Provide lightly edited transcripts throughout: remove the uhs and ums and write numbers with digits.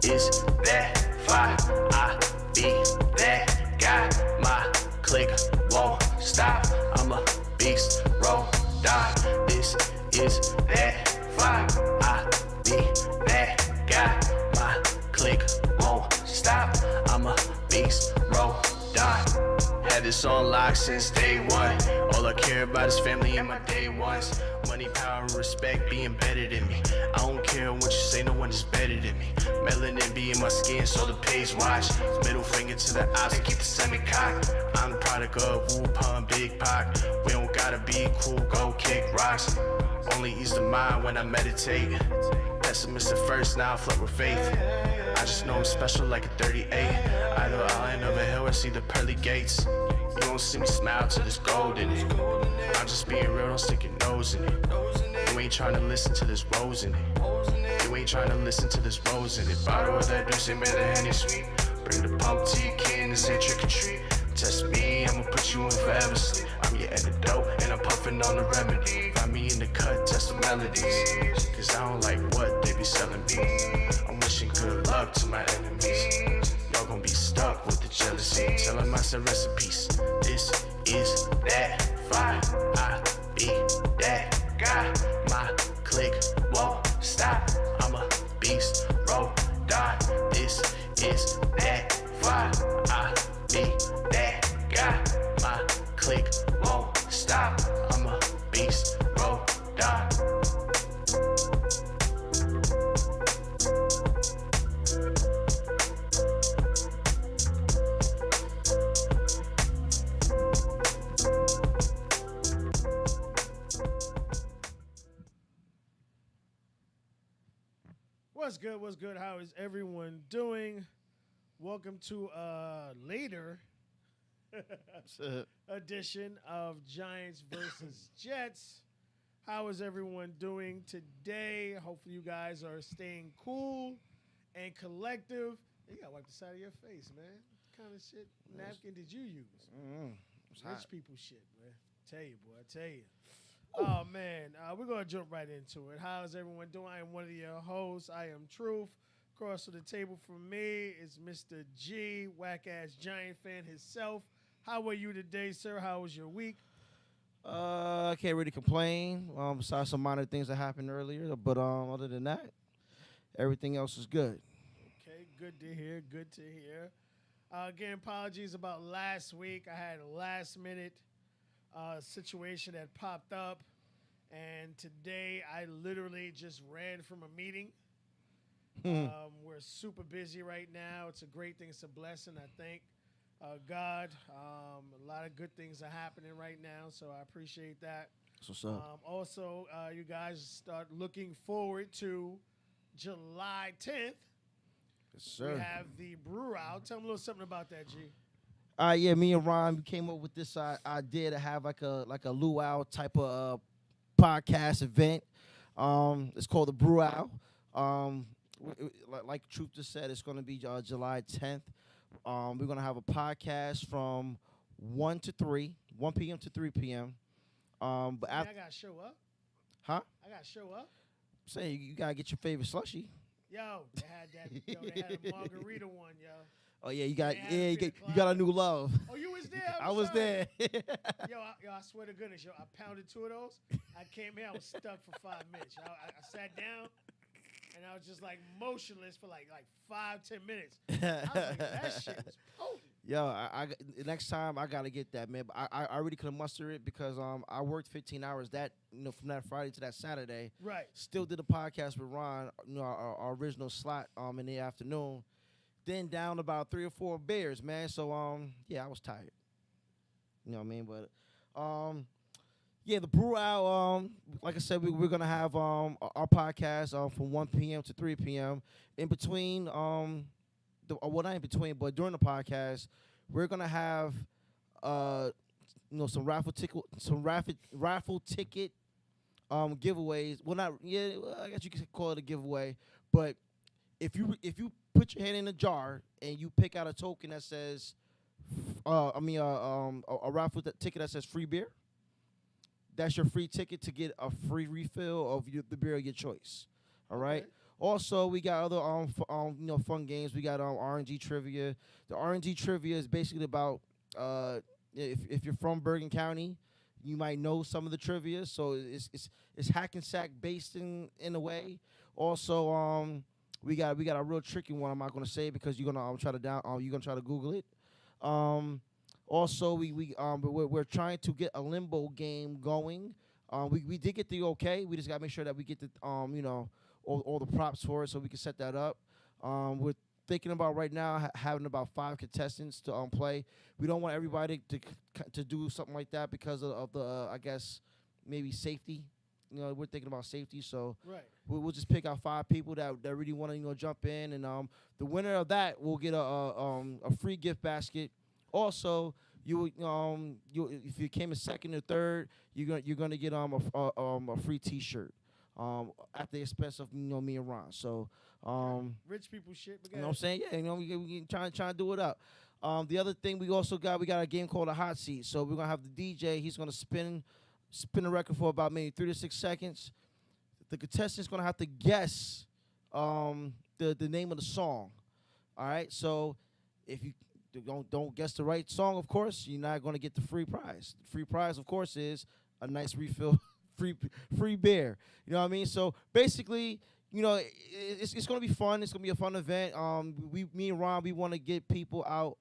is that fire. I be that guy. My click won't stop. I'm a beast, roll, die. This is that fire. I be that guy. My click won't stop. I'm a beast, roll, die. Had this on lock since day one. All I care about is family and my day ones. Money, power, and respect be embedded in me. I don't care what you say, no one is better than me. Melanin be in my skin, so the pays watch. Middle finger to the eyes and keep the semi-cock. I'm the product of Wu Pun, Big Pac. We don't gotta be cool, go kick rocks. Only ease the mind when I meditate. Pessimist at first, now I flirt with faith. I just know I'm special like a 38. Either island of a hill or see the pearly gates. You won't see me smile till there's gold in it. I'm just being real, don't stick your nose in it. You ain't trying to listen to this rose in it. You ain't trying to listen to this rose in it. Bottle of that juice, man, the Henny sweet. Bring the pump to your kid and say trick or treat. Test me, I'ma put you in forever sleep. I'm your antidote and I'm puffing on the remedy. Find me in the cut, test the melodies. Cause I don't like what they be selling me. I'm wishing good luck to my enemies. Y'all gon' be stuck with the jealousy. Tell them I said rest in peace. This is that fire. I be that guy. My click won't stop. I'm a beast, roll, die. This is that fire. I be that guy. My click won't stop. I'm a beast, roll, die. What's good? What's good? How is everyone doing? Welcome to a later edition of Giants versus Jets. How is everyone doing today? Hopefully you guys are staying cool and collective. You gotta wipe the side of your face, man. What kind of shit napkin did you use? Rich people shit, man. Tell you, boy. I tell you. Oh, man. We're going to jump right into it. How's everyone doing? I am one of your hosts. I am Truth. Across from the table from me is Mr. G, whack-ass Giant fan himself. How are you today, sir? How was your week? I can't really complain. Besides some minor things that happened earlier, but other than that, everything else is good. Okay, good to hear. Good to hear. Again, apologies about last week. I had a last-minute situation that popped up, and today I literally just ran from a meeting. We're super busy right now. It's a great thing. It's a blessing. I thank God. A lot of good things are happening right now, so I appreciate that. That's what's up. Also, you guys start looking forward to July 10th. Yes, sir. We have the Brew Out. Tell me a little something about that, G. Yeah, me and Ron, we came up with this idea to have like a luau type of podcast event. It's called the Brew Out. Like Truth just said, it's going to be July 10th. We're going to have a podcast from 1 p.m. to 3 p.m. But I got to show up? Huh? I got to show up? Say you got to get your favorite slushie. Yo, they had a margarita one, yo. Oh yeah, you got a new love. Oh, you was there? I was there. Yo, I swear to goodness, yo, I pounded 2 of those. I came here, I was stuck for 5 minutes. I sat down, and I was just like motionless for like 5-10 minutes. I was like, that shit was potent. Yo, I next time I gotta get that, man. But I really couldn't muster it because I worked 15 hours from that Friday to that Saturday. Right. Still did a podcast with Ron, our original slot in the afternoon. Then down about 3 or 4 beers, man. So yeah, I was tired. You know what I mean? But yeah, the Brew Out. Like I said, we're gonna have our podcast from 1 p.m. to 3 p.m. In between not in between, but during the podcast, we're gonna have some raffle ticket giveaways. Well, not I guess you could call it a giveaway, but if you put your hand in a jar and you pick out a token that says, a raffle ticket that says free beer, that's your free ticket to get a free refill of the beer of your choice. All right. Okay. Also, we got other fun games. We got RNG trivia. The RNG trivia is basically about if you're from Bergen County, you might know some of the trivia. So it's hack and sack based in a way. Also, we got a real tricky one. I'm not gonna say it because you're gonna you're gonna try to Google it. Also, we're trying to get a limbo game going. We did get the okay. We just gotta make sure that we get the all the props for it so we can set that up. We're thinking about right now having about 5 contestants to play. We don't want everybody to do something like that because of the I guess maybe safety. We're thinking about safety, so Right. we'll just pick out 5 people that really want to jump in, and the winner of that will get a free gift basket. Also, you if you came in second or third, you're gonna get a free T-shirt at the expense of me and Ron. So Rich people shit. you know what I'm saying? Yeah, we trying to do it up. The other thing we got a game called a hot seat. So we're gonna have the DJ. He's gonna spin the record for about maybe 3 to 6 seconds. The contestant's gonna have to guess the name of the song. All right. So if you don't guess the right song, of course, you're not gonna get the free prize. The free prize, of course, is a nice refill, free beer. You know what I mean? So basically, it's gonna be fun. It's gonna be a fun event. Me and Ron, we want to get people out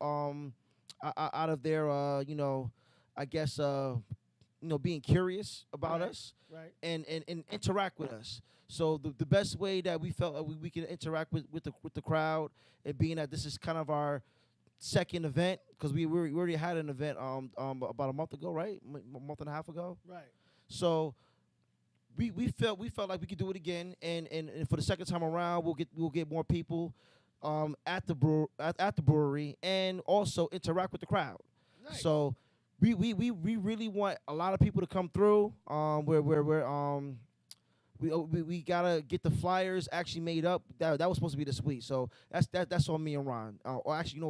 out of their I guess being curious about us, Right. and interact with us. So the best way that we felt we can interact with the crowd, and being that this is kind of our second event, because we already had an event about a month ago, right? A month and a half ago. Right. So we felt like we could do it again, and for the second time around, we'll get more people at the brewery, and also interact with the crowd. Nice. So we really want a lot of people to come through. We gotta get the flyers actually made up. That was supposed to be this week, so that's on me and Ron. Or actually,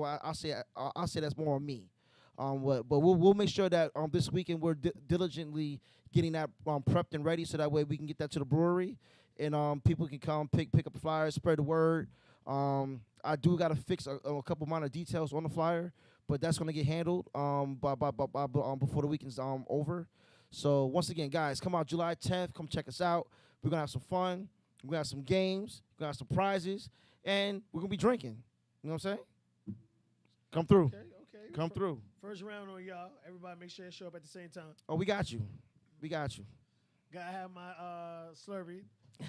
I'll say that's more on me. But we'll make sure that this weekend we're diligently getting that prepped and ready, so that way we can get that to the brewery, and people can come pick up the flyers, spread the word. I do gotta fix a couple minor details on the flyer, but that's gonna get handled before the weekend's over. So once again, guys, come out July 10th. Come check us out. We're gonna have some fun. We're gonna have some games. We're gonna have some prizes, and we're gonna be drinking. You know what I'm saying? Come through. Okay. Come through. First round on y'all. Everybody make sure they show up at the same time. Oh, we got you. Gotta have my Slurpee.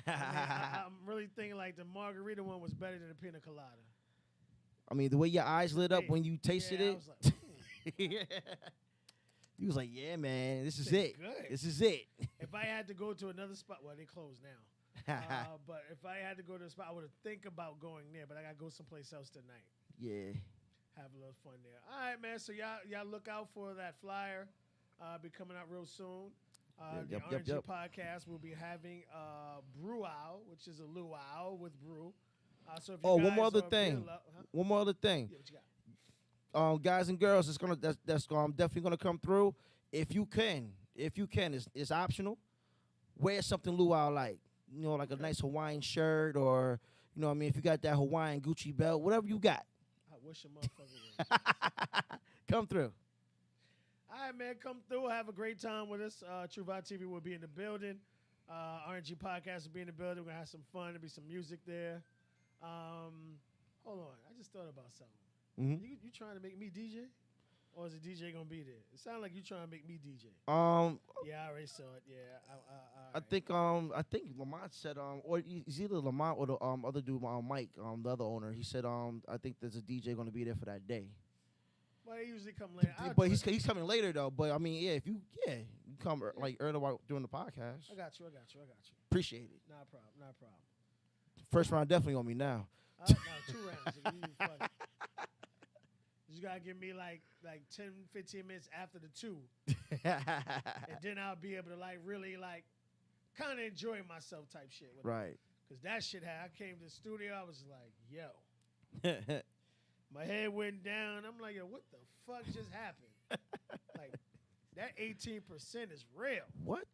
I'm really thinking like the margarita one was better than the pina colada. I mean, the way your eyes lit up when you tasted I it. was like, You was like, yeah, man, this is Tastes it. good. This is it. if I had to go to another spot, well, they closed now. But if I had to go to a spot, I would think about going there. But I gotta go someplace else tonight. Yeah. Have a little fun there. All right, man. So y'all look out for that flyer. Be coming out real soon. The RNG podcast will be having Brew Owl, which is a luau with brew. So if you guys one more other are thing. One more other thing. Yeah, what you got? Guys and girls, that's definitely gonna come through. If you can, it's optional. Wear something luau like, like a nice Hawaiian shirt, or what I mean, if you got that Hawaiian Gucci belt, whatever you got. I wish a motherfucker would. Come through. All right, man. Come through. Have a great time with us. True Vibe TV will be in the building. RNG Podcast will be in the building. We're going to have some fun. There'll be some music there. Hold on. I just thought about something. Mm-hmm. You trying to make me DJ? Or is the DJ going to be there? It sounds like you trying to make me DJ. Yeah, I already saw it. Yeah. I think Lamont said or it's either Lamont or the other dude, Mike, the other owner. He said I think there's a DJ going to be there for that day. Well, they usually come later. But he's coming later though. But I mean, if you come like earlier during the podcast. I got you. Appreciate it. Not a problem. First round definitely on me now. No, 2 rounds. You gotta give me like 10, 15 minutes after the 2. And then I'll be able to really kind of enjoy myself type shit. With right. Because that shit I came to the studio, I was like, yo. My head went down. I'm like, yo, what the fuck just happened? Like, that 18% is real. What?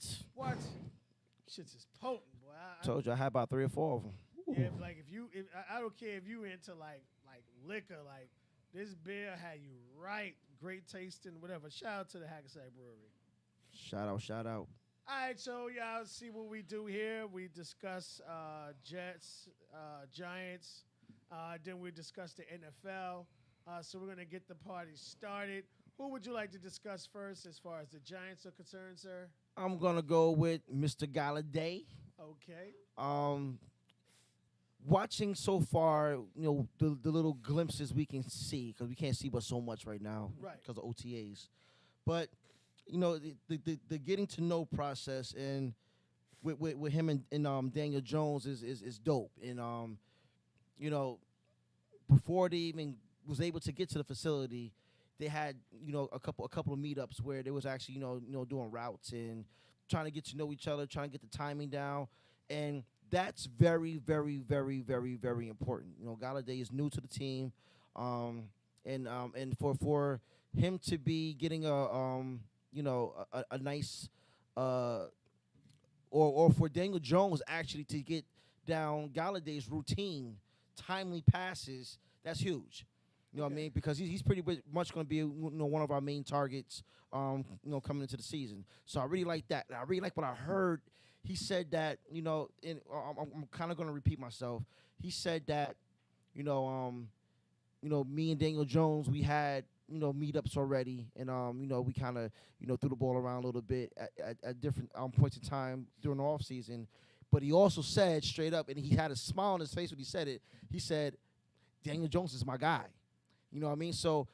Shit's is potent, boy. Told you I had about 3 or 4 of them. Yeah, if I don't care if you into like liquor, like this beer had you right, great tasting, whatever. Shout out to the Hackensack Brewery. Shout out, shout out. All right, so y'all see what we do here. We discuss Jets, Giants, then we discuss the NFL. So we're gonna get the party started. Who would you like to discuss first, as far as the Giants are concerned, sir? I'm gonna go with Mr. Galladay. Okay. Watching so far, the little glimpses we can see, because we can't see but so much right now, Right. because of OTAs. But the getting to know process and with him and Daniel Jones is dope. And before they even was able to get to the facility, they had a couple of meetups where they was actually doing routes and trying to get to know each other, trying to get the timing down, and that's very, very, very, very, very important. Galladay is new to the team, and for him to be getting a nice or for Daniel Jones actually to get down Galladay's routine, timely passes, that's huge. You know what I mean? Because he's pretty much going to be one of our main targets coming into the season. So I really like that. And I really like what I heard. He said that, and I'm kind of going to repeat myself. He said that, me and Daniel Jones, we had, meetups already. And, we kind of, threw the ball around a little bit at different points in time during the offseason. But he also said straight up, and he had a smile on his face when he said it, he said, Daniel Jones is my guy. You know what I mean? So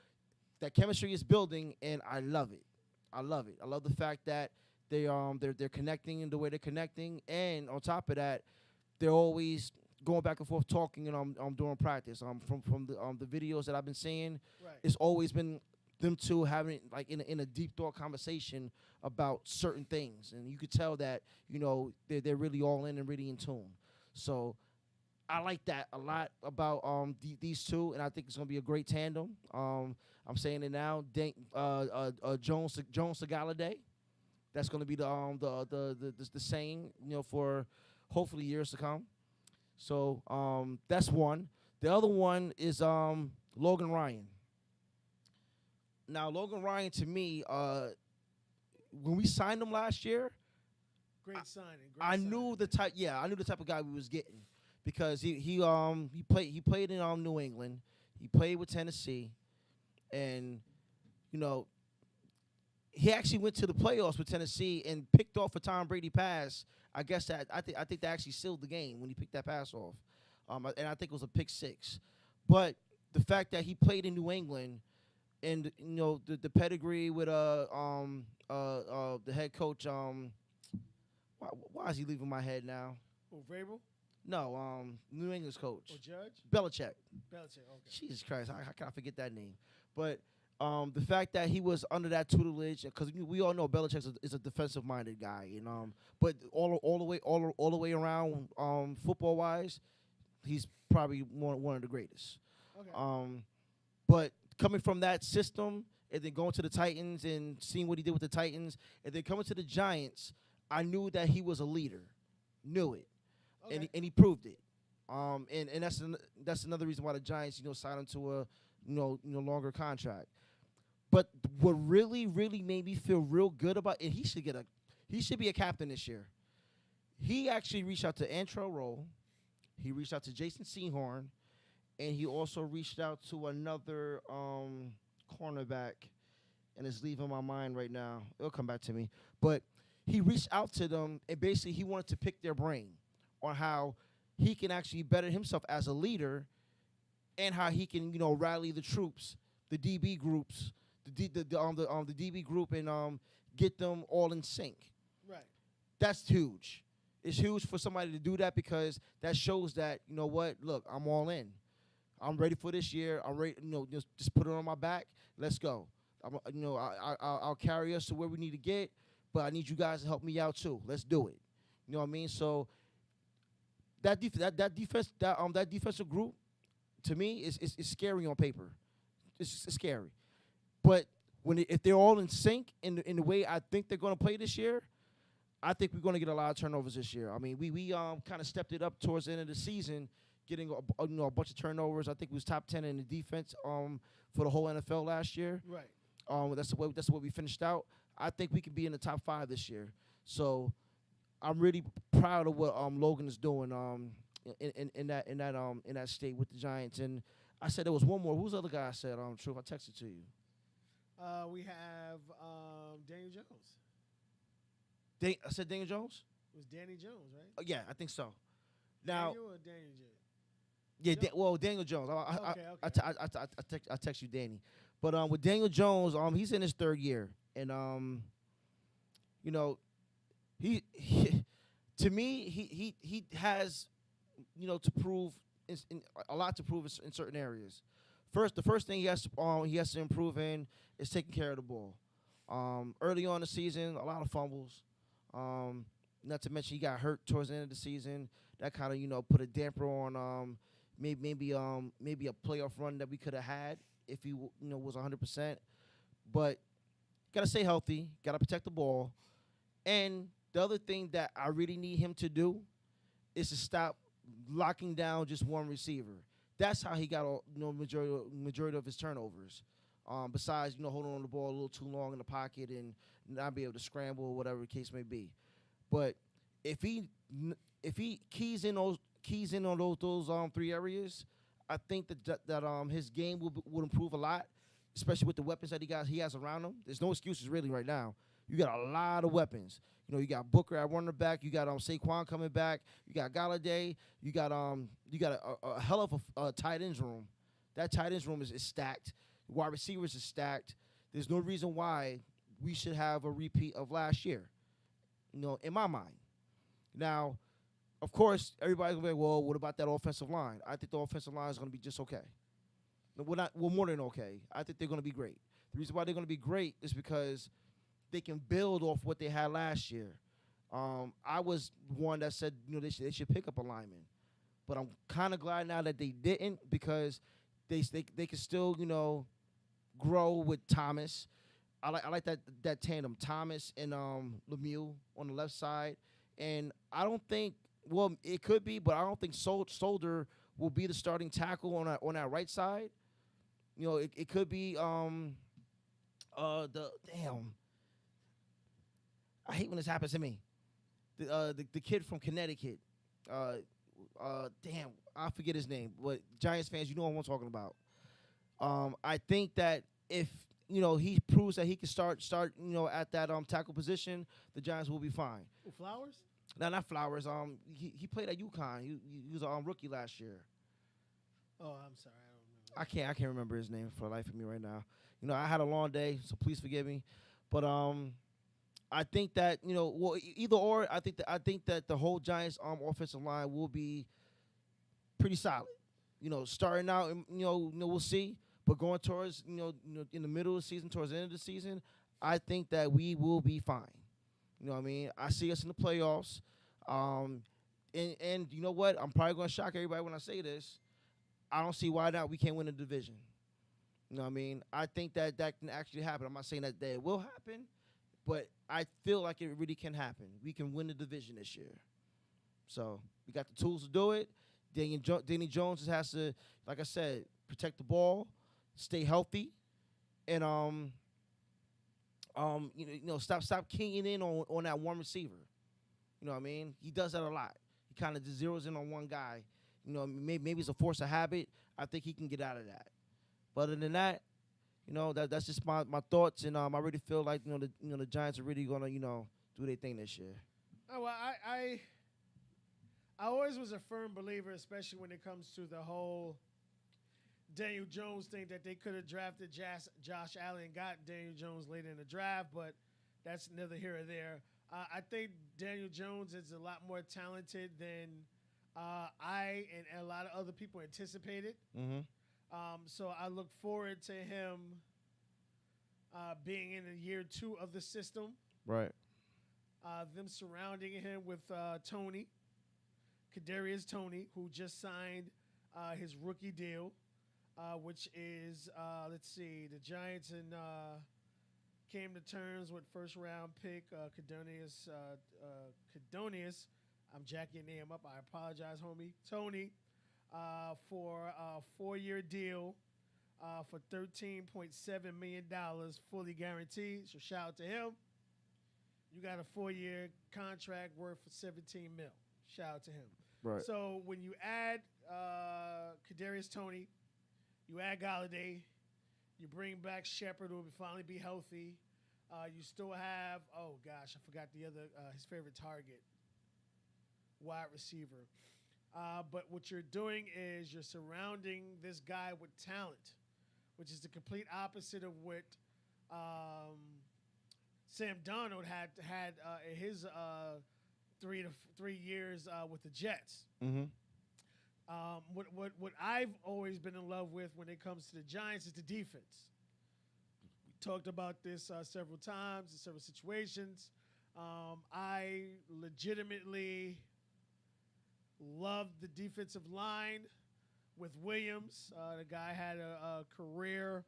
that chemistry is building, and I love it. I love it. I love the fact that they're connecting in the way they're connecting, and on top of that, they're always going back and forth talking during practice. From the videos that I've been seeing, Right. it's always been them two having like in a deep thought conversation about certain things, and you could tell that they're really all in and really in tune. So I like that a lot about these two, and I think it's gonna be a great tandem. I'm saying it now, Jones to Galladay. That's gonna be the saying, for hopefully years to come. So that's one. The other one is Logan Ryan. Now Logan Ryan, to me, when we signed him last year, Great signing. I knew the type of guy we was getting. Because he played in New England, he played with Tennessee, and he actually went to the playoffs with Tennessee and picked off a Tom Brady pass. I guess I think that actually sealed the game when he picked that pass off, and I think it was a pick six. But the fact that he played in New England, and the pedigree with the head coach, why is he leaving my head now? Oh, Vrabel? No, New England's coach. Or Judge? Belichick. Belichick, okay. Jesus Christ, how can I forget that name? But the fact that he was under that tutelage, because we all know Belichick is a defensive-minded guy, and but all the way around, football wise, he's probably one of the greatest. Okay. But coming from that system and then going to the Titans and seeing what he did with the Titans, and then coming to the Giants, I knew that he was a leader. Knew it. Okay. And he proved it. And that's another reason why the Giants, signed him to a longer contract. But what really, really made me feel real good about it, he should be a captain this year. He actually reached out to Antrell Roll, he reached out to Jason Sehorn, and he also reached out to another cornerback, and it's leaving my mind right now. It'll come back to me. But he reached out to them, and basically he wanted to pick their brain on how he can actually better himself as a leader, and how he can, rally the troops, the DB groups, the DB group, and get them all in sync. Right. That's huge. It's huge for somebody to do that, because that shows that, look, I'm all in. I'm ready for this year. I'm ready, just put it on my back. Let's go. I'll carry us to where we need to get, but I need you guys to help me out too. Let's do it. You know what I mean? So that defensive group, to me, is scary on paper. It's scary. But if they're all in sync in the way I think they're going to play this year, I think we're going to get a lot of turnovers this year. I mean, we kind of stepped it up towards the end of the season, getting a bunch of turnovers. I think we was top 10 in the defense for the whole NFL last year. Right. That's the way we finished out. I think we could be in the top 5 this year. So I'm really proud of what Logan is doing in that state with the Giants. And I said there was one more. Who's the other guy I said? Truth, I texted to you. We have Daniel Jones. I said Daniel Jones? It was Danny Jones, right? Yeah, I think so. Now, Daniel or Daniel Jones? Yeah, Daniel Jones. I text you Danny. But with Daniel Jones, he's in his 3rd year. And you know, he to me, he has, to prove a lot to prove in certain areas. The first thing he has to improve in is taking care of the ball. Early on in the season, a lot of fumbles. Not to mention he got hurt towards the end of the season. That kind of put a damper on maybe a playoff run that we could have had if he was 100%. But gotta stay healthy. Gotta protect the ball. And the other thing that I really need him to do is to stop locking down just one receiver. That's how he got majority of his turnovers. Besides holding on the ball a little too long in the pocket and not be able to scramble or whatever the case may be. But if he keys in on those 3 areas, I think that his game will improve a lot, especially with the weapons that he has around him. There's no excuses really right now. You got a lot of weapons. You got Booker at running back. You got Saquon coming back. You got Galladay. You got a hell of a tight ends room. That tight ends room is stacked. Wide receivers is stacked. There's no reason why we should have a repeat of last year. In my mind. Now, of course, everybody's gonna be like, well, what about that offensive line? I think the offensive line is gonna be just okay. We're more than okay. I think they're gonna be great. The reason why they're gonna be great is because they can build off what they had last year. I was one that said, they should pick up a lineman, but I'm kind of glad now that they didn't because they can still grow with Thomas. I like that tandem, Thomas and Lemieux on the left side, and I don't think. Well, it could be, but I don't think Solder will be the starting tackle on that right side. It could be I hate when this happens to me. The kid from Connecticut. I forget his name. But Giants fans, you know what I'm talking about. I think that if he proves that he can start at that tackle position, the Giants will be fine. Ooh, Flowers? No, not Flowers. He played at UConn. He was a rookie last year. Oh, I'm sorry, I don't remember. I can't remember his name for the life of me right now. I had a long day, so please forgive me. But I think that either or. I think that the whole Giants offensive line will be pretty solid. Starting out, we'll see. But going towards in the middle of the season, towards the end of the season, I think that we will be fine. You know what I mean? I see us in the playoffs. And you know what? I'm probably going to shock everybody when I say this. I don't see why not we can't win the division. You know what I mean? I think that can actually happen. I'm not saying that it will happen, but I feel like it really can happen. We can win the division this year. So we got the tools to do it. Danny Jones has to, like I said, protect the ball, stay healthy, and stop keying in on that one receiver. You know what I mean? He does that a lot. He kind of just zeroes in on one guy. Maybe it's a force of habit. I think he can get out of that. But other than that, that's just my thoughts, and I really feel like the Giants are really gonna do their thing this year. Oh, well, I always was a firm believer, especially when it comes to the whole Daniel Jones thing, that they could have drafted Josh Allen and got Daniel Jones later in the draft, but that's neither here or there. I think Daniel Jones is a lot more talented than I and a lot of other people anticipated. Mm-hmm. So I look forward to him being in year 2 of the system. Right. Them surrounding him with Tony, Kadarius Toney, who just signed his rookie deal, which is, let's see, the Giants and came to terms with first round pick Cadonius. I'm jacking your name up. I apologize, homie. Tony, for a 4-year deal for $13.7 million, fully guaranteed. So shout out to him. You got a 4-year contract worth for 17 mil. Shout out to him. Right. So when you add Kadarius Toney, you add Galladay, you bring back Shepard, who will finally be healthy. You still have, oh gosh, I forgot the other, his favorite target, wide receiver. But what you're doing is you're surrounding this guy with talent, which is the complete opposite of what Sam Darnold had in his 3 years with the Jets. Mm-hmm. What I've always been in love with when it comes to the Giants is the defense. We talked about this several times in several situations. I legitimately love the defensive line with Williams. The guy had a career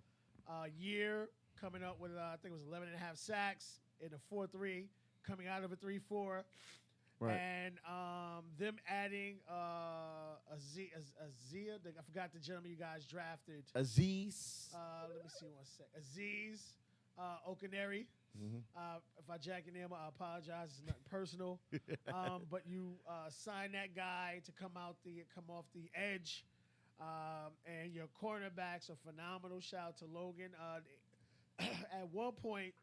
year coming up with, I think it was 11 and a half sacks in a 4-3, coming out of a 3-4. Right. And them adding Azia, I forgot the gentleman you guys drafted. Aziz. Let me see one sec. Aziz Okaneri. Mm-hmm. If I jack your name, I apologize. It's nothing personal. But you sign that guy to come off the edge, and your cornerbacks are phenomenal. Shout out to Logan. At one point,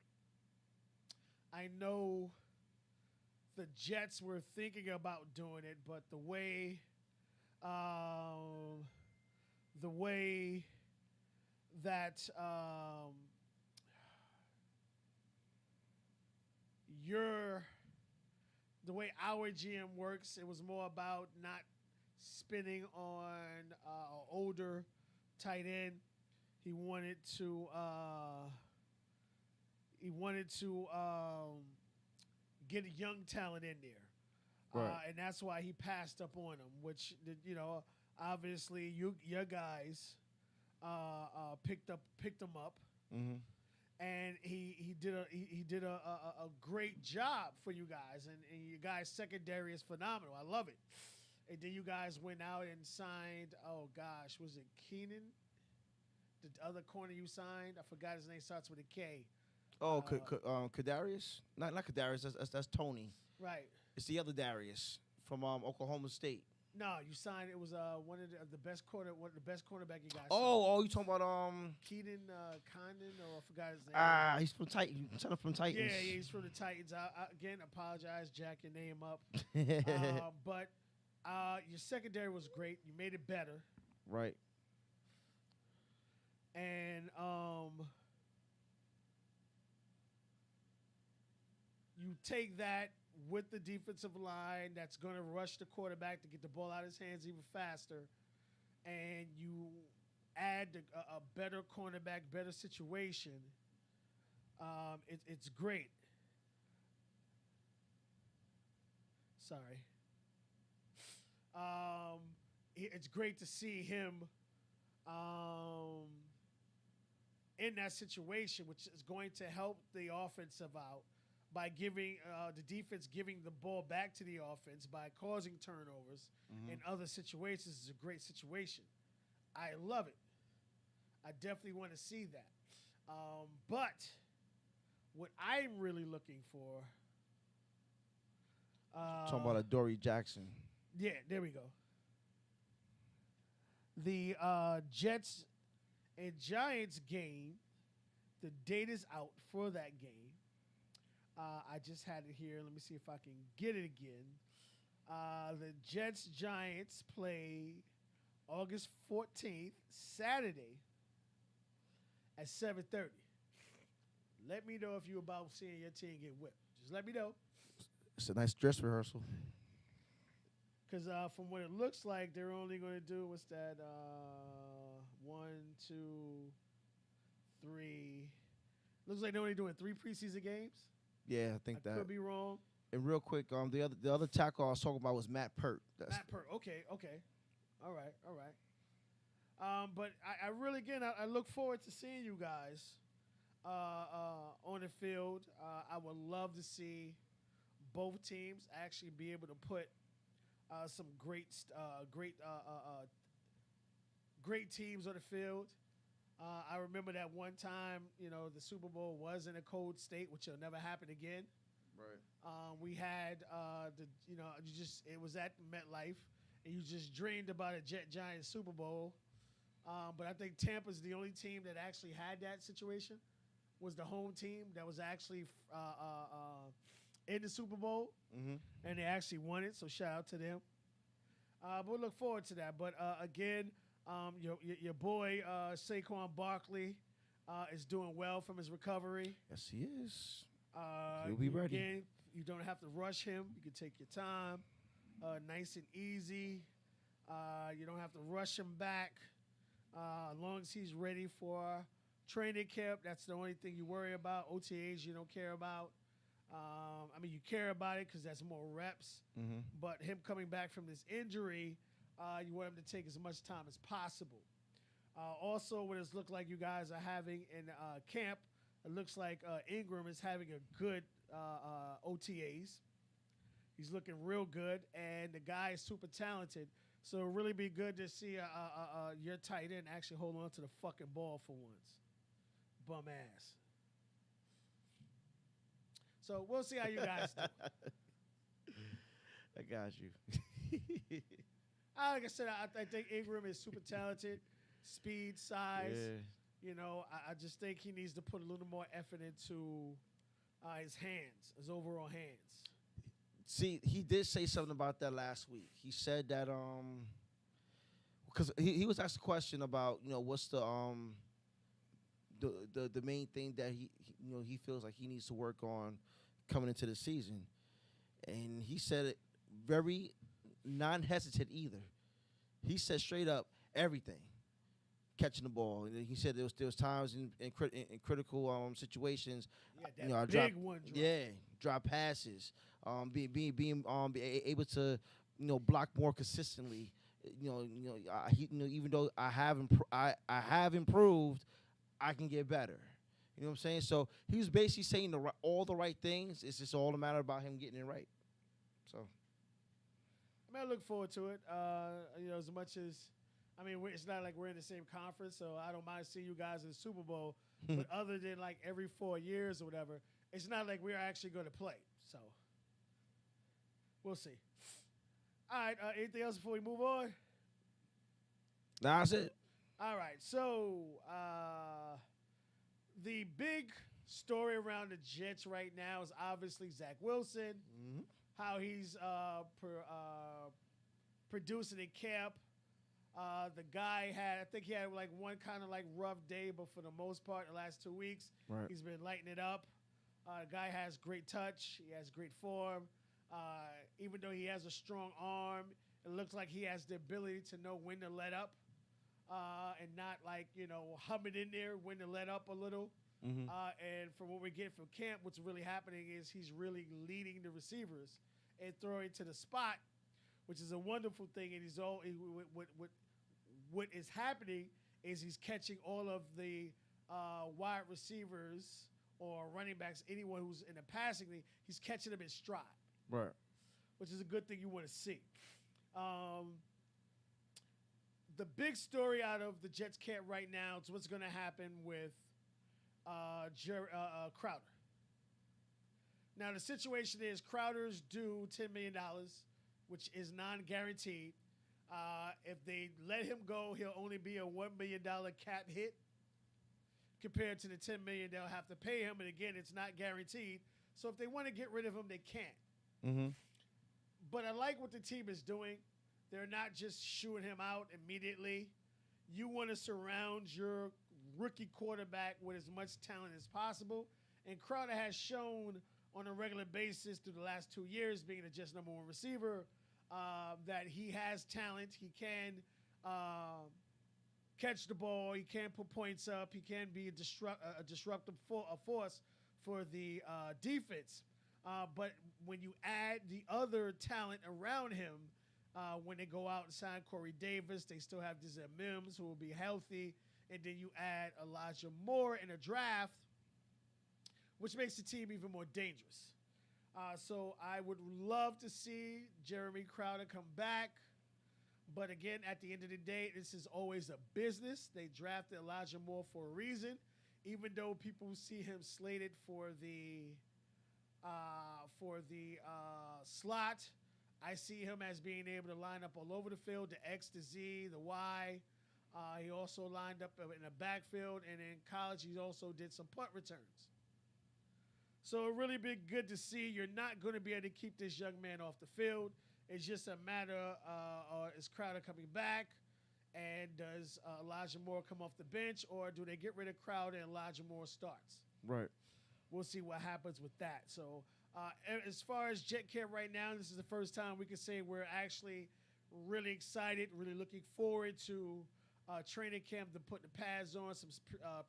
I know the Jets were thinking about doing it, but the way that the way our GM works, it was more about not spending on an older tight end. He wanted to get a young talent in there, Right. and that's why he passed up on him. Which obviously your guys picked him up, Mm-hmm. and he did a great job for you guys, and your guys' secondary is phenomenal. I love it. And then you guys went out and signed. Oh gosh, was it Keenan? The other corner you signed, I forgot his name. Starts with a K. Oh, Kadarius? Not Kadarius. That's Tony. Right. It's the other Darius from Oklahoma State. No, you signed. It was one of the best cornerback you guys. Oh, you talking about Keaton Condon, or I forgot his name. He's from Titan. From Titans. Yeah, he's from the Titans. I again apologize, jack your name up. But your secondary was great. You made it better. Right. And you take that with the defensive line that's going to rush the quarterback to get the ball out of his hands even faster, and you add a better cornerback, better situation. It's great. Sorry. It's great to see him in that situation, which is going to help the offensive out by giving the defense giving the ball back to the offense by causing turnovers in other situations is a great situation. I love it. I definitely want to see that. But what I'm really looking for, Talking about a Dory Jackson. yeah, there we go. The Jets and Giants game, the date is out for that game. I just had it here. Let me see if I can get it again. The Jets-Giants play August 14th, Saturday at 7:30. Let me know if you're about seeing your team get whipped. Just let me know. It's a nice dress rehearsal. Because from what it looks like, they're only going to do, what's that, 1, 2, 3. Looks like they're only doing 3 preseason games. Yeah, I think I that. could be wrong. And real quick, the other tackle I was talking about was Matt Pert. Matt Pert. Okay. All right. But I really, again, I look forward to seeing you guys on the field. I would love to see both teams actually be able to put some great teams on the field. I remember that one time, the Super Bowl was in a cold state, which will never happen again. Right. We had it was at MetLife, and you just dreamed about a Giants Super Bowl. But I think Tampa's the only team that actually had that situation. Was the home team that was actually in the Super Bowl, and they actually won it. So shout out to them. But we look forward to that. But again, your boy Saquon Barkley is doing well from his recovery. Yes, he is. He'll be ready. Again, you don't have to rush him. You can take your time, nice and easy. You don't have to rush him back. As long as he's ready for training camp, that's the only thing you worry about. OTA'S you don't care about. You care about it because that's more reps. But him coming back from this injury, you want him to take as much time as possible. Also, what it looks like you guys are having in camp, it looks like Ingram is having a good OTAs. He's looking real good, and the guy is super talented. So it'll really be good to see your tight end actually hold on to the fucking ball for once. Bum ass. So we'll see how you guys do. I got you. Like I said, I think Ingram is super talented. Speed, size. Yeah. I just think he needs to put a little more effort into his hands, his overall hands. See, he did say something about that last week. He said that because he was asked a question about what's the main thing that he feels like he needs to work on coming into the season, and he said it very non-hesitant either. He said straight up everything, catching the ball. And he said there was times in critical situations, that big one drop. Drop passes, being able to block more consistently. Even though I have improved, I can get better. You know what I'm saying? So he was basically saying all the right things. It's just all a matter about him getting it right. So I look forward to it. As much as it's not like we're in the same conference, so I don't mind seeing you guys in the Super Bowl. But other than like every 4 years or whatever, it's not like we're actually going to play. So we'll see. All right. Anything else before we move on? That's it. All right. So the big story around the Jets right now is obviously Zach Wilson, how he's producing in camp. The guy he had like one kind of like rough day, but for the most part, the last 2 weeks, he's been lighting it up. The guy has great touch. He has great form. Even though he has a strong arm, it looks like he has the ability to know when to let up and not like, hum it in there, when to let up a little. And from what we get from camp, what's really happening is he's really leading the receivers and throwing to the spot, which is a wonderful thing. And what is happening is he's catching all of the wide receivers or running backs, anyone who's in the passing league, he's catching them in stride. Right. Which is a good thing you want to see. The big story out of the Jets camp right now is what's going to happen with Crowder. Now, the situation is Crowder's due $10 million, which is non-guaranteed. If they let him go, he'll only be a $1 million cap hit compared to the $10 million they'll have to pay him. And again, it's not guaranteed. So if they want to get rid of him, they can. But I like what the team is doing. They're not just shooing him out immediately. You want to surround your rookie quarterback with as much talent as possible. And Crowder has shown on a regular basis through the last 2 years, being the Jets' number one receiver, that he has talent. He can catch the ball. He can put points up. He can be a disruptive force for the defense. But when you add the other talent around him, when they go out and sign Corey Davis, they still have Denzel Mims, who will be healthy. And then you add Elijah Moore in a draft. which makes the team even more dangerous. So I would love to see Jeremy Crowder come back. But again, at the end of the day, this is always a business. They drafted Elijah Moore for a reason, even though people see him slated for the slot. I see him as being able to line up all over the field, the X, the Z, the Y. He also lined up in the backfield, and in college, he also did some punt returns. So it really be good to see. You're not going to be able to keep this young man off the field. It's just a matter is Crowder coming back, and does Elijah Moore come off the bench, or do they get rid of Crowder and Elijah Moore starts? Right. We'll see what happens with that. So as far as Jet Camp right now, this is the first time we can say we're actually really excited, really looking forward to training camp, to put the pads on, some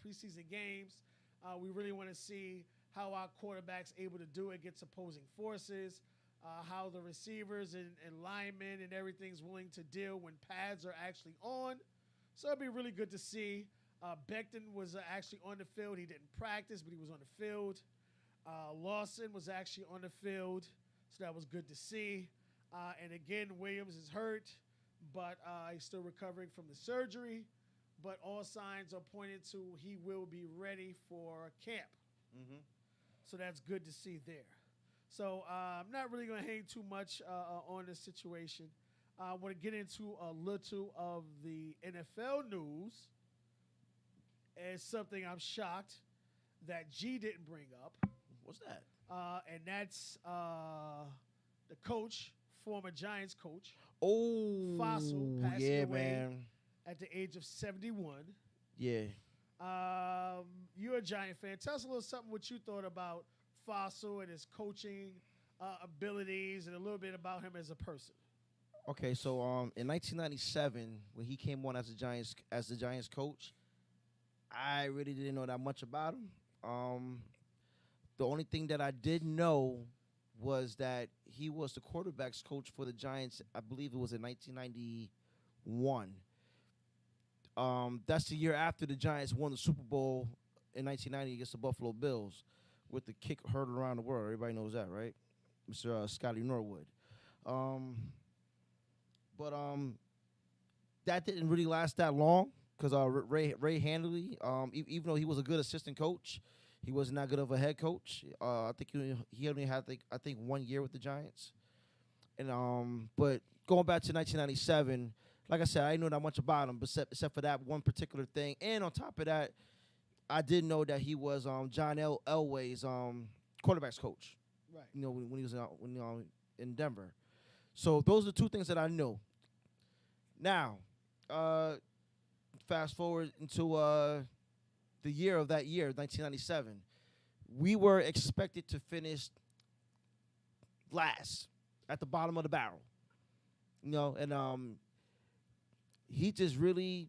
preseason games. We really want to see how our quarterback's able to do it against opposing forces, how the receivers and linemen and everything's willing to deal when pads are actually on. So it'd be really good to see. Becton was actually on the field. He didn't practice, but he was on the field. Lawson was actually on the field, so that was good to see. And again, Williams is hurt, but he's still recovering from the surgery. But all signs are pointing to he will be ready for camp. Mm-hmm. So that's good to see there. So I'm not really going to hang too much on this situation. I want to get into a little of the NFL news. It's something I'm shocked that G didn't bring up. What's that? And that's the coach, former Giants coach. Oh, Fossil passing yeah, away man. at the age of 71. Yeah. You're a Giant fan. Tell us a little something what you thought about Fossil and his coaching abilities, and a little bit about him as a person. Okay, so in 1997, when he came on as the Giants coach, I really didn't know that much about him. The only thing that I did know was that he was the quarterbacks coach for the Giants. I believe it was in 1991. That's the year after the Giants won the Super Bowl in 1990 against the Buffalo Bills, with the kick heard around the world. Everybody knows that, right? Mr. Scotty Norwood. But that didn't really last that long because Ray Handley, even though he was a good assistant coach, he wasn't that good of a head coach. I think he only had 1 year with the Giants. And but going back to 1997, like I said, I didn't know that much about him, except for that one particular thing. And on top of that, I did know that he was John Elway's quarterbacks coach. Right. You know, when he was in Denver. So those are the two things that I knew. Now, fast forward into the year of that year, 1997. We were expected to finish last, at the bottom of the barrel. You know, and he just really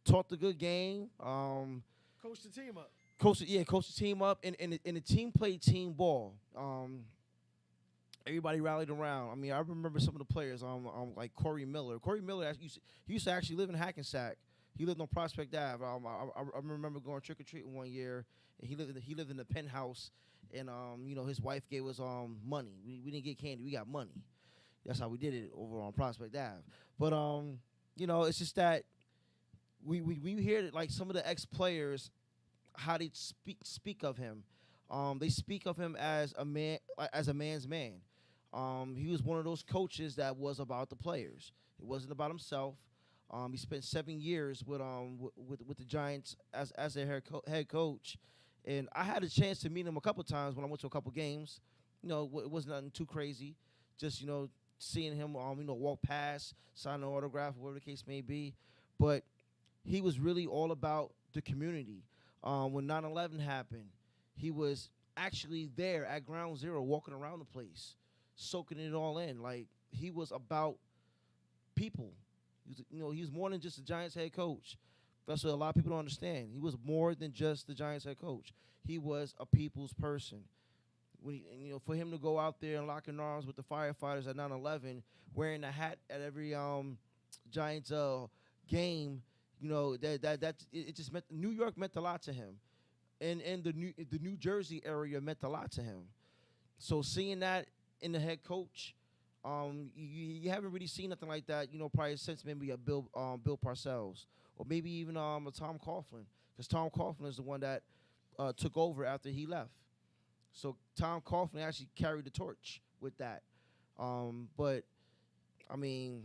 taught the good game. Coach the team up. Coach the team up, and the team played team ball. Everybody rallied around. I mean, I remember some of the players, like Corey Miller. Corey Miller, he used to actually live in Hackensack. He lived on Prospect Ave. I remember going trick or treating one year, and he lived in the penthouse, and you know, his wife gave us money. We didn't get candy, we got money. That's how we did it over on Prospect Ave. But you know, it's just that we hear that, like, some of the ex-players, how they speak of him. They speak of him as a man, as a man's man. He was one of those coaches that was about the players. It wasn't about himself. He spent 7 years with the Giants as their head coach, and I had a chance to meet him a couple times when I went to a couple games. You know, it wasn't nothing too crazy. Just, you know, seeing him you know, walk past, sign an autograph, whatever the case may be. But he was really all about the community. When 9/11 happened, he was actually there at ground zero, walking around the place, soaking it all in. Like, he was about people. He was more than just the Giants head coach. That's what a lot of people don't understand. He was more than just the Giants head coach. He was a people's person. For him to go out there and lock in arms with the firefighters at 9/11, wearing a hat at every Giants game, you know, that it just meant, New York meant a lot to him. and the New Jersey area meant a lot to him. So seeing that in the head coach, you haven't really seen nothing like that, probably since maybe a Bill Parcells or maybe even a Tom Coughlin, because Tom Coughlin is the one that took over after he left. So Tom Coughlin actually carried the torch with that. But I mean,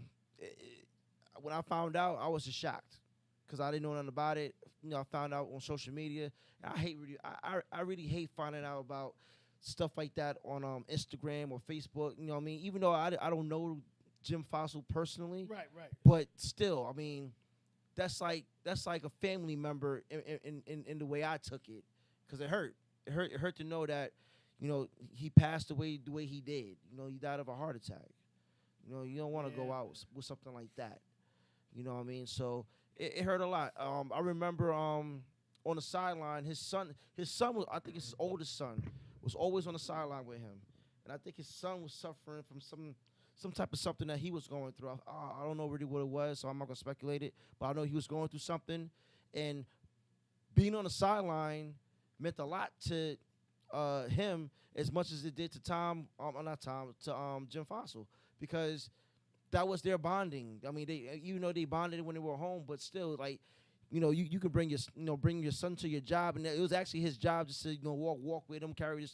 when I found out, I was just shocked because I didn't know nothing about it. I found out on social media. And I really hate finding out about stuff like that on Instagram or Facebook. You know what I mean? Even though I don't know Jim Fossil personally, Right. but still, I mean, that's like a family member in the way I took it, because it hurt. It hurt to know that he passed away the way he did. He died of a heart attack. You don't want to go out with something like that. You know what I mean? So it hurt a lot. I remember on the sideline, his son was, I think it's his oldest son, was always on the sideline with him, and I think his son was suffering from some type of something that he was going through. I don't know really what it was, so I'm not gonna speculate it. But I know he was going through something, and being on the sideline meant a lot to him as much as it did to Jim Fossil, because that was their bonding. I mean, they bonded when they were home, but still, like, you could bring your son to your job, and it was actually his job just to walk with him, carry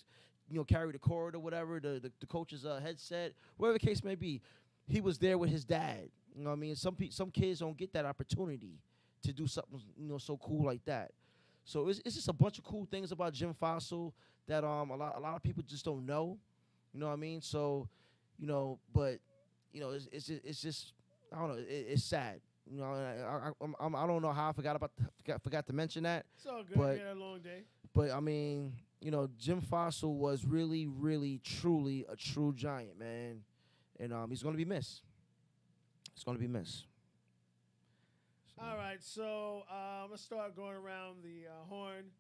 the cord or whatever, the coach's headset, whatever the case may be. He was there with his dad. You know what I mean? Some kids don't get that opportunity to do something so cool like that. So it's just a bunch of cool things about Jim Fossil that a lot of people just don't know. You know what I mean? So, but it's just I don't know. It's sad. I don't know how I forgot to mention that. It's all good. But, you had a long day. But I mean, Jim Fossil was really, really, truly a true giant, man, and he's gonna be missed. It's gonna be missed. So. All right, so let's start going around the horn.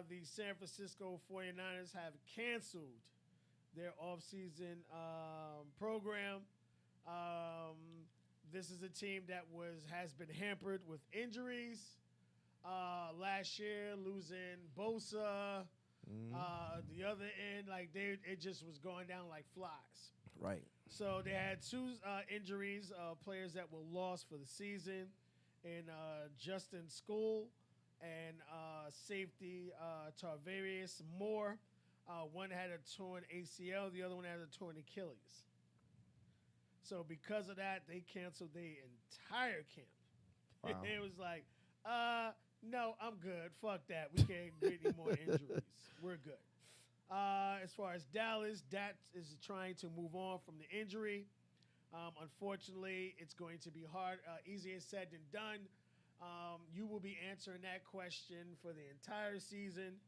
The San Francisco 49ers have canceled their offseason program. This is a team that has been hampered with injuries. Last year, losing Bosa. The other end, it just was going down like flies. Right. So they had two injuries, players that were lost for the season, in Justin School and safety Tarvarius Moore. One had a torn ACL, the other one had a torn Achilles. So because of that, they canceled their entire camp. Wow. It was like, no, I'm good. Fuck that. We can't get any more injuries. We're good. As far as Dallas, that is trying to move on from the injury. Unfortunately, it's going to be hard, easier said than done. You will be answering that question for the entire season.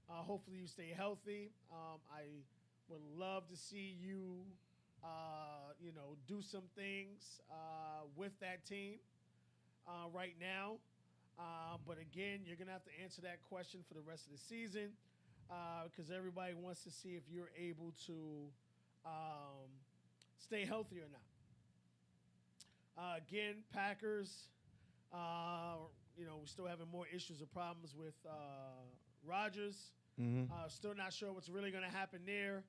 Hopefully you stay healthy. I would love to see you, do some things with that team right now. But again, you're going to have to answer that question for the rest of the season because everybody wants to see if you're able to stay healthy or not. Again, Packers, we're still having more issues or problems with Rodgers. Still not sure what's really going to happen there.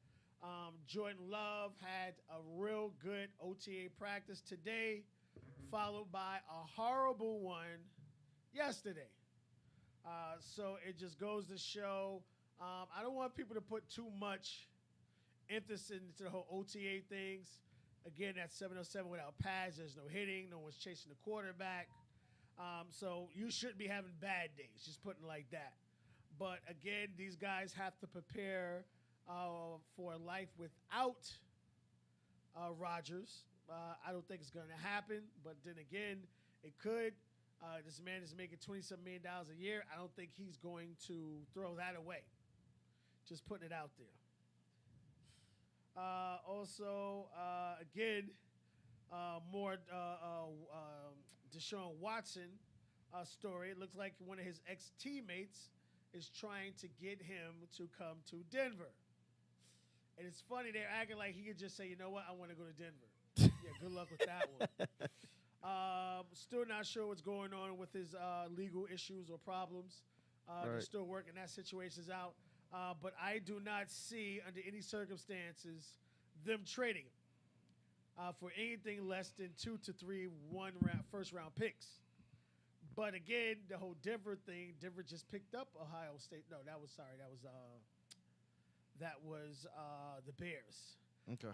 Jordan Love had a real good OTA practice today, followed by a horrible one yesterday. So it just goes to show, I don't want people to put too much emphasis into the whole OTA things. Again, that's 707 without pads. There's no hitting. No one's chasing the quarterback. So you shouldn't be having bad days, just putting it like that. But again, these guys have to prepare for life without Rodgers. I don't think it's going to happen, but then again, it could. This man is making $27 million a year. I don't think he's going to throw that away. Just putting it out there. Also, again, more Deshaun Watson story. It looks like one of his ex-teammates is trying to get him to come to Denver. And it's funny, they're acting like he could just say, you know what, I want to go to Denver. Yeah, good luck with that one. Still not sure what's going on with his legal issues or problems. They're Right. still working that situations out. But I do not see, under any circumstances, them trading him for anything less than 2 to 3 first round picks. But again, the whole Denver thing, Denver just picked up Ohio State. No, that was the Bears. Okay.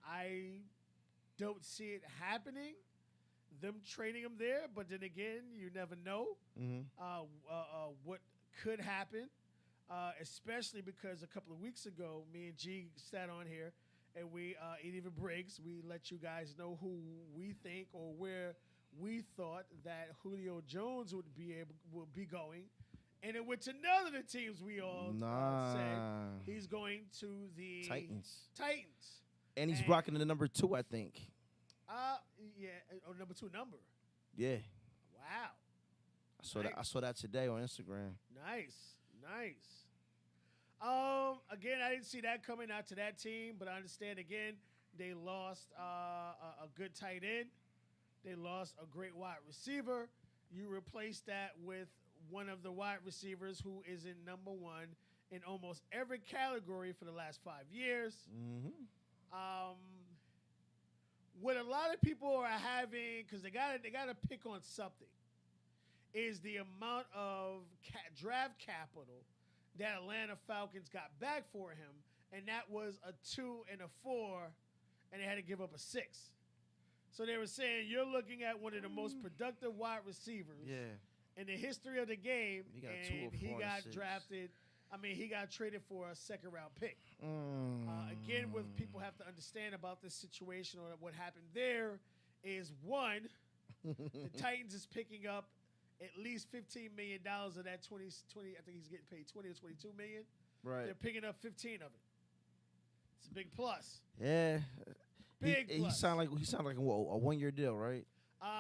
I don't see it happening, them trading him there. But then again, you never know what could happen, especially because a couple of weeks ago, me and G sat on here and we, it even breaks, we let you guys know who we think or where we thought that Julio Jones would be going. And it went to none of the teams we all said. He's going to the Titans. And he's rocking the number 2, I think. Yeah, number 2 number. Yeah. Wow. I saw that today on Instagram. Nice. Again, I didn't see that coming out to that team, but I understand, again, they lost a good tight end. They lost a great wide receiver. You replace that with one of the wide receivers who is in number 1 in almost every category for the last 5 years. What a lot of people are having, because they gotta pick on something, is the amount of draft capital that Atlanta Falcons got back for him, and that was a 2 and a 4, and they had to give up a 6. So they were saying you're looking at one of the most productive wide receivers in the history of the game, and he got drafted. I mean, he got traded for a 2nd-round pick. Again, what people have to understand about this situation or what happened there is, one, the Titans is picking up at least $15 million of that 20. I think he's getting paid 20 or 22 million. Right. They're picking up 15 of it. It's a big plus. Yeah. Big plus. He sound like a 1-year deal, right?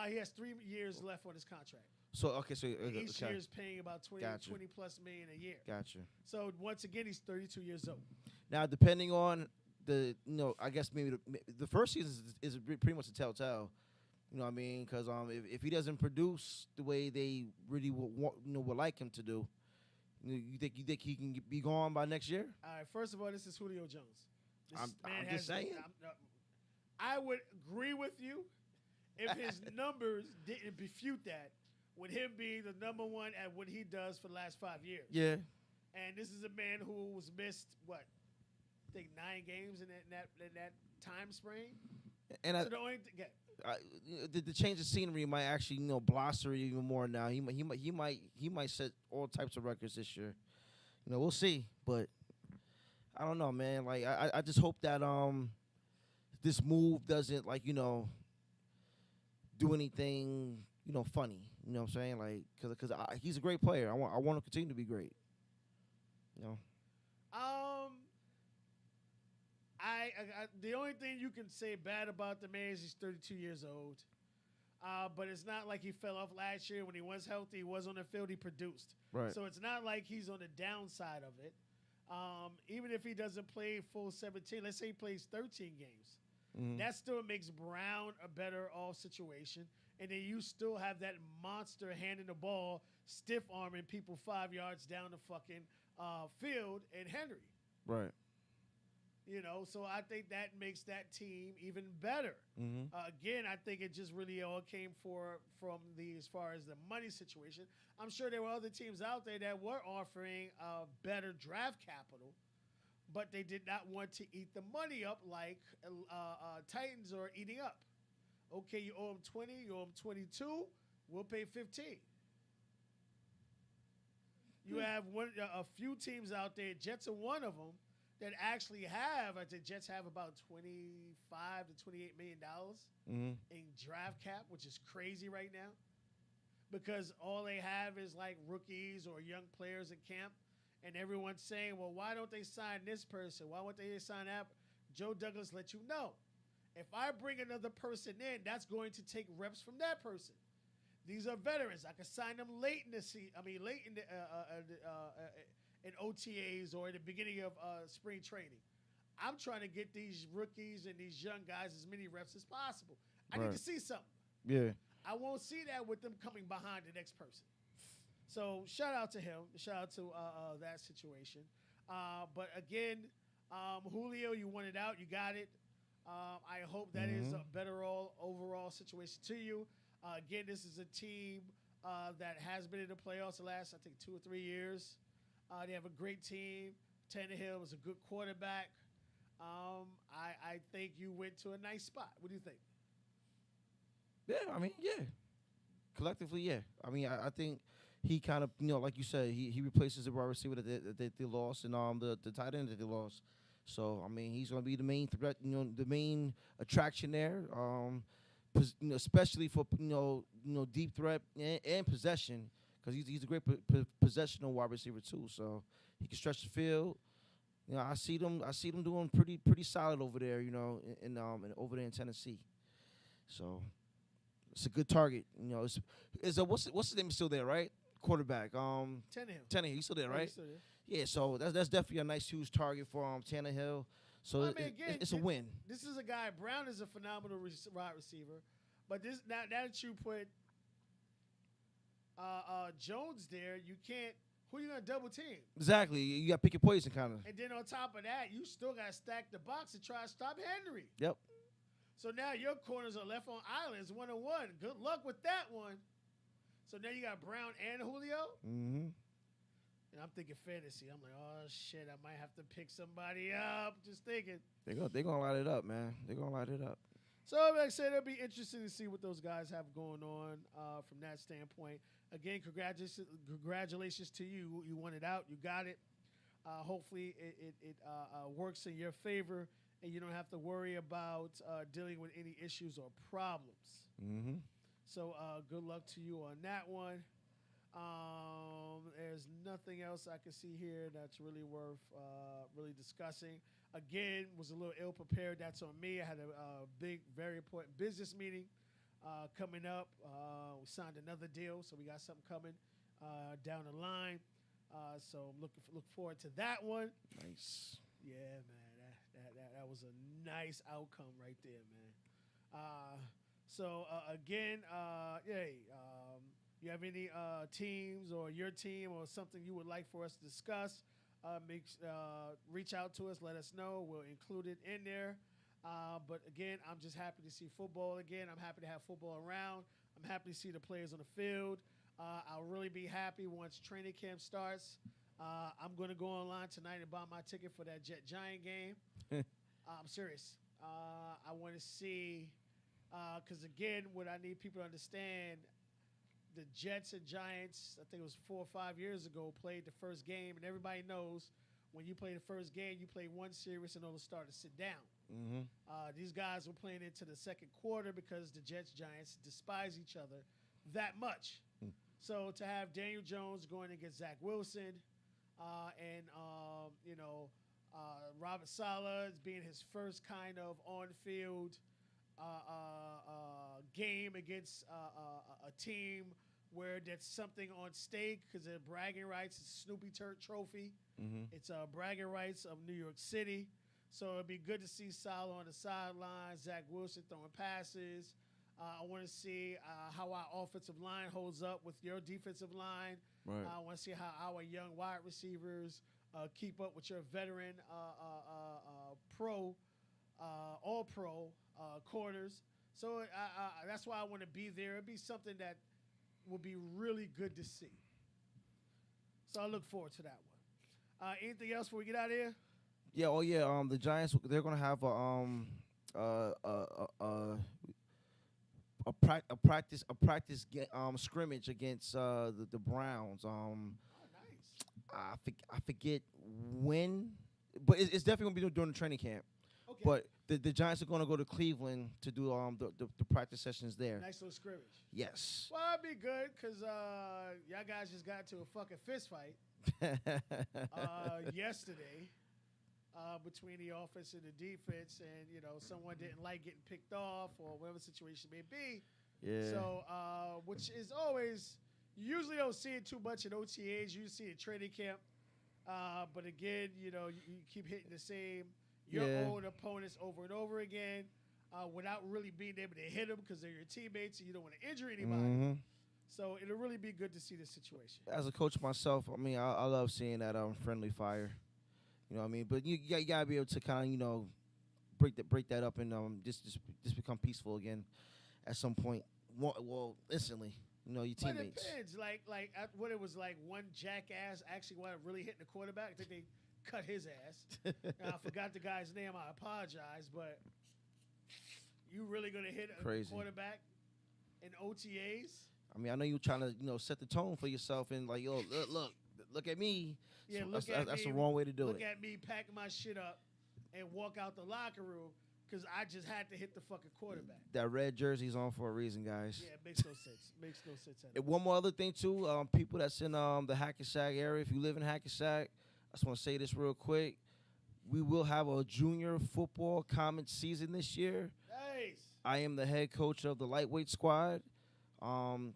He has 3 years left on his contract. So each year is paying about 20 plus million a year. Gotcha. So once again, he's 32 years old. Now, depending on I guess maybe the first season is pretty much a telltale. You know what I mean? Because if he doesn't produce the way they really would like him to do, you think he can be gone by next year? All right. First of all, this is Julio Jones. I'm just saying. I would agree with you if his numbers didn't refute that, with him being the number 1 at what he does for the last 5 years. Yeah. And this is a man who was missed, I think 9 games in that time frame. And so the only thing, the change of scenery might actually blossom even more now. He might set all types of records this year. We'll see, but I don't know, man. Like I just hope that this move doesn't do anything funny. You know what I'm saying? Like because he's a great player. I want to continue to be great. The only thing you can say bad about the man is he's 32 years old. But it's not like he fell off last year. When he was healthy, he was on the field, he produced. Right. So it's not like he's on the downside of it. Even if he doesn't play full 17, let's say he plays 13 games. That still makes Brown a better off situation. And then you still have that monster handing the ball, stiff-arming people 5 yards down the fucking field in Henry. Right. So I think that makes that team even better. Again, I think it just really all came from as far as the money situation. I'm sure there were other teams out there that were offering better draft capital, but they did not want to eat the money up like Titans are eating up. Okay, you owe them 20, you owe them 22, we'll pay 15. You have a few teams out there, Jets are one of them, that actually have, I think Jets have about $25 to $28 million in draft cap, which is crazy right now, because all they have is like rookies or young players in camp, and everyone's saying, well, why don't they sign this person? Why won't they sign that? Joe Douglas let you know. If I bring another person in, that's going to take reps from that person. These are veterans. I can sign them late in the season. Late in the in OTA'S or in the beginning of spring training. I'm trying to get these rookies and these young guys as many reps as possible. I need to see something. Yeah. I won't see that with them coming behind the next person. So shout out to him. Shout out to that situation. But again, Julio, you won it out. You got it. I hope that is a better overall situation to you. Again, this is a team that has been in the playoffs the last, I think, 2 or 3 years. They have a great team. Tannehill is a good quarterback. I think you went to a nice spot. What do you think? Yeah, I mean, yeah. Collectively, yeah. I mean, I think he kind of, like you said, he replaces the wide receiver that they lost and the tight end that they lost. So, I mean, he's going to be the main threat, the main attraction there, especially for, deep threat and possession, because he's a great possessional wide receiver too. So he can stretch the field. I see them doing pretty solid over there, in over there in Tennessee. So it's a good target. What's his name still there, right? Quarterback. Tannehill, he's still there, right? He's still there. Yeah, so that's definitely a nice huge target for Tannehill. So again, it's a win. This is a guy. Brown is a phenomenal wide receiver, but this now that you put Jones there, you can't. Who you gonna double team? Exactly. You got to pick your poison, kind of. And then on top of that, you still got to stack the box and try to stop Henry. Yep. So now your corners are left on islands 1-1. Good luck with that one. So now you got Brown and Julio. Mm-hmm. And I'm thinking fantasy. I'm like, oh shit, I might have to pick somebody up. Just thinking. They're gonna light it up, man. They're gonna light it up. So like I said, it'll be interesting to see what those guys have going on from that standpoint. Again, congratulations to you. You won it out. You got it. Hopefully it works in your favor, and you don't have to worry about dealing with any issues or problems. Mm-hmm. So good luck to you on that one. There's nothing else I can see here that's really worth really discussing. Again, was a little ill prepared. That's on me. I had a big, very important business meeting coming up. We signed another deal, so we got something coming down the line. So I'm look forward to that one. Nice. Yeah, man. That was a nice outcome right there, man. So again, you have any teams or your team or something you would like for us to discuss, reach out to us, let us know. We'll include it in there. But again, I'm just happy to see football again. I'm happy to have football around. I'm happy to see the players on the field. I'll really be happy once training camp starts. I'm going to go online tonight and buy my ticket for that Jet-Giant game. I'm serious. I want to see, because again, what I need people to understand, the Jets and Giants, I think it was 4 or 5 years ago, played the first game, and everybody knows when you play the first game, you play one series and all the starters sit down. Mm-hmm. These guys were playing into the second quarter because the Jets, Giants despise each other that much. So to have Daniel Jones going against Zach Wilson and Robert Saleh as being his first kind of on-field game against a team where there's something on stake because they're bragging rights. It's Snoopy Trophy. Mm-hmm. It's bragging rights of New York City. So it'd be good to see Saleh on the sideline, Zach Wilson throwing passes. I want to see how our offensive line holds up with your defensive line. Right. I want to see how our young wide receivers keep up with your veteran all-pro corners. So that's why I want to be there. It'd be something that will be really good to see. So I look forward to that one. Anything else before we get out of here? Yeah. Oh yeah. The Giants, they're gonna have a practice scrimmage against the Browns. Nice. I forget when, but it's definitely gonna be during the training camp. Okay. But the Giants are gonna go to Cleveland to do the practice sessions there. Nice little scrimmage. Yes. Well, it'd be good because y'all guys just got into a fucking fist fight yesterday between the offense and the defense, and someone didn't like getting picked off or whatever the situation may be. Yeah. So, which is always, you usually don't see it too much in OTA'S. You see it in training camp. But again, you keep hitting the same your own opponents over and over again without really being able to hit them because they're your teammates and you don't want to injure anybody. Mm-hmm. So it'll really be good to see this situation. As a coach myself, I mean, I love seeing that friendly fire. You know what I mean? But you gotta be able to kind of break that up and just become peaceful again at some point. Well, instantly. You know, your But it teammates. depends. What it was like, one jackass actually wound up really hitting the quarterback. I think they cut his ass. And I forgot the guy's name. I apologize, but you really gonna hit a Crazy. quarterback in OTAs? I mean, I know you're trying to set the tone for yourself and like, yo, look at me. Yeah, So look that's, at that's me. the wrong way to do Look it. at me packing my shit up and walk out the locker room because I just had to hit the fucking quarterback. That red jersey's on for a reason, guys. Yeah, it makes no sense. Makes no sense at all. And one more other thing too, people that's in the Hackensack area. If you live in Hackensack, I just want to say this real quick. We will have a junior football comment season this year. Nice. I am the head coach of the lightweight squad. The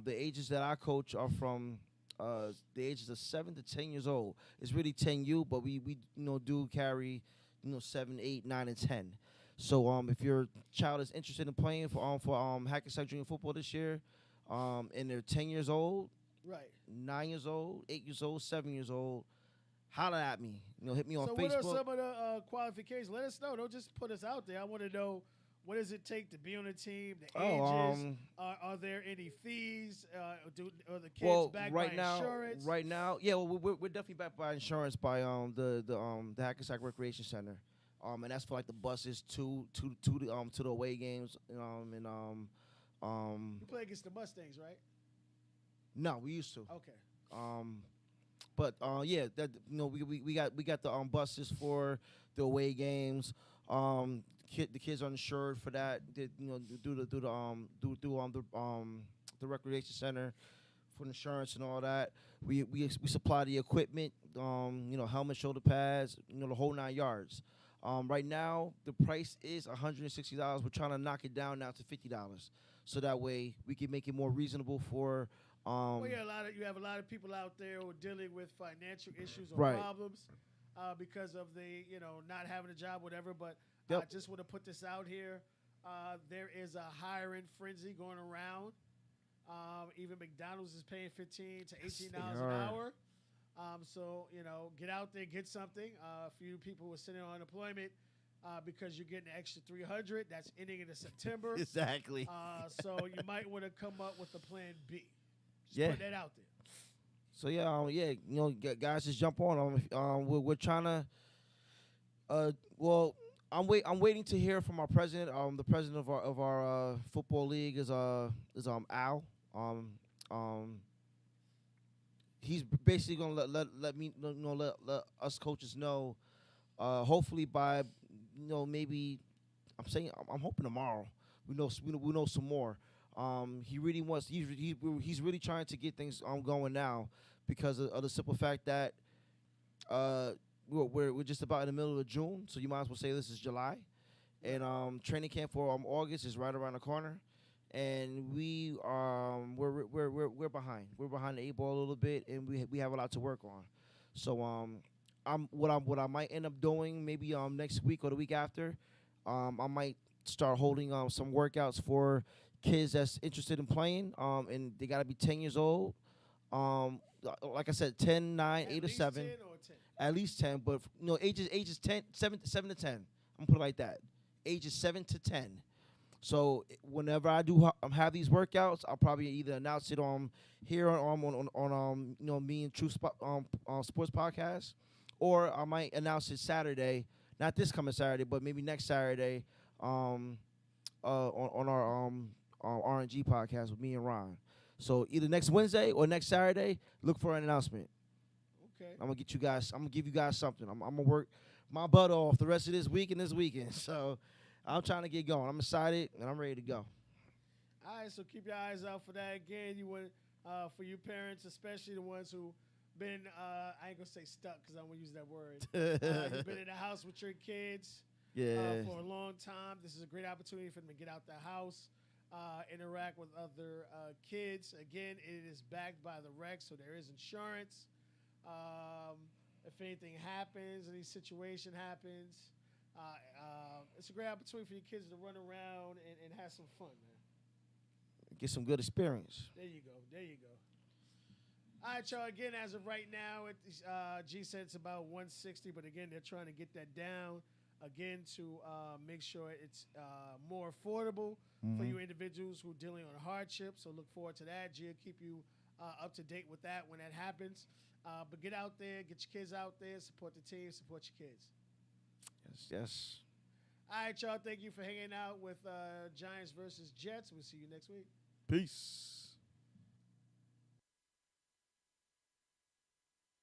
ages that I coach are from the ages of 7 to 10 years old. It's really 10U, but we do carry 7, 8, 9, and 10. So if your child is interested in playing for Hackensack Junior Football this year, and they're 10 years old, Right. 9 years old, 8 years old, 7 years old, holler at me. Hit me on So Facebook. what are some of the qualifications? Let us know. Don't just put us out there. I want to know, what does it take to be on the team? The ages. Are there any fees? Are the kids backed by insurance? Right now, yeah, well, we're definitely backed by insurance by the Hackensack Recreation Center, and that's for like the buses to the away games, and You play against the Mustangs, right? No, we used to. Okay. But yeah, that we got the buses for the away games. The kids are insured for that. They, do the recreation center for insurance and all that. We supply the equipment. Helmet, shoulder pads. The whole 9 yards. Right now the price is $160. We're trying to knock it down now to $50, so that way we can make it more reasonable for. Well, yeah, you have a lot of people out there who are dealing with financial issues or Right. problems because of the not having a job, whatever. But Yep. I just want to put this out here. There is a hiring frenzy going around. Even McDonald's is paying $15 to $18 an hour. So get out there, get something. A few people were sitting on unemployment because you're getting an extra $300. That's ending in September. Exactly. So you might want to come up with a plan B. Just Yeah. put that out there. So yeah, guys, just jump on. We're trying to. I'm waiting to hear from our president. The president of our football league is Al. He's basically gonna let us coaches know. Hopefully by maybe I'm hoping tomorrow we know some more. He really wants. He's really trying to get things going now because of the simple fact that we're just about in the middle of June, so you might as well say this is July, and training camp for August is right around the corner, and we're behind. We're behind the 8 ball a little bit, and we have a lot to work on. So what I might end up doing maybe next week or the week after, I might start holding some workouts for kids that's interested in playing, and they got to be 10 years old. Like I said, 10, 9, 8, or 7. 10 or 10? At least 10, but ages 10, 7 to 10. I'm gonna put it like that. Ages 7 to 10. So whenever I do have these workouts, I'll probably either announce it here on me and True Sports Podcast, or I might announce it Saturday, not this coming Saturday, but maybe next Saturday, on our RNG podcast with me and Ron. So either next Wednesday or next Saturday, look for an announcement. Okay. I'm gonna give you guys something. I'm gonna work my butt off the rest of this week and this weekend. So I'm trying to get going. I'm excited and I'm ready to go. All right, so keep your eyes out for that. Again, you want for you parents, especially the ones who been I ain't gonna say stuck because I don't want to use that word. You've been in the house with your kids for a long time. This is a great opportunity for them to get out the house, interact with other kids. Again, it is backed by the rec, so there is insurance. If anything happens, any situation happens, it's a great opportunity for your kids to run around and have some fun, man. get some good experience. There you go. There you go. All right, y'all. Again, as of right now, G said it's about 160, but again, they're trying to get that down again to make sure it's more affordable for you individuals who are dealing on hardship. So look forward to that. G will keep you up to date with that when that happens. But get out there, get your kids out there, support the team, support your kids. Yes. All right, y'all. Thank you for hanging out with Giants versus Jets. We'll see you next week. Peace.